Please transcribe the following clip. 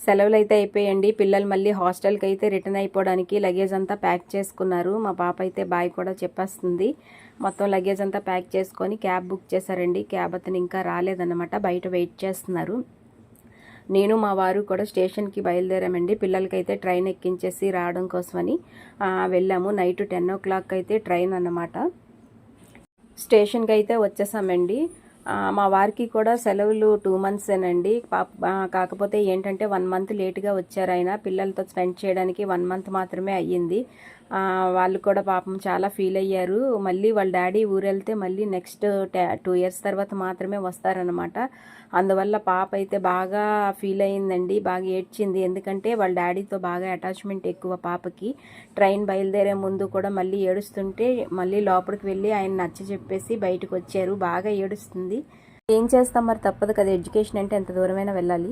సెలవులు అయితే అయిపోయండి. పిల్లలు మళ్ళీ హాస్టల్కి అయితే రిటర్న్ అయిపోవడానికి లగేజ్ అంతా ప్యాక్ చేసుకున్నారు. మా పాప అయితే బాయ్ కూడా చెప్పేస్తుంది. మొత్తం లగేజ్ అంతా ప్యాక్ చేసుకొని క్యాబ్ బుక్ చేశారండి. క్యాబ్ అతను ఇంకా రాలేదన్నమాట, బయట వెయిట్ చేస్తున్నారు. నేను మా వారు కూడా స్టేషన్కి బయలుదేరామండి. పిల్లలకైతే ట్రైన్ ఎక్కించేసి రావడం కోసమని వెళ్ళాము. నైట్ 10 o'clock అయితే ట్రైన్ అన్నమాట. స్టేషన్కి అయితే వచ్చేసామండి. మా వారికి కూడా సెలవులు 2 monthsేనండి. కాకపోతే ఏంటంటే 1 month లేట్గా వచ్చారు ఆయన. పిల్లలతో స్పెండ్ చేయడానికి 1 month మాత్రమే అయ్యింది. వాళ్ళు కూడా పాపం చాలా ఫీల్ అయ్యారు. మళ్ళీ వాళ్ళ డాడీ ఊరెళ్తే మళ్ళీ నెక్స్ట్ 2 years తర్వాత మాత్రమే వస్తారనమాట. అందువల్ల పాప అయితే బాగా ఫీల్ అయ్యిందండి, బాగా ఏడ్చింది. ఎందుకంటే వాళ్ళ డాడీతో బాగా అటాచ్మెంట్ ఎక్కువ పాపకి. ట్రైన్ బయలుదేరే ముందు కూడా మళ్ళీ ఏడుస్తుంటే మళ్ళీ లోపలికి వెళ్ళి ఆయన నచ్చ చెప్పేసి బయటకు వచ్చారు. బాగా ఏడుస్తుంది. ఏం చేస్తాం మరి, తప్పదు కదా, ఎడ్యుకేషన్ అంటే ఎంత దూరమైనా వెళ్ళాలి.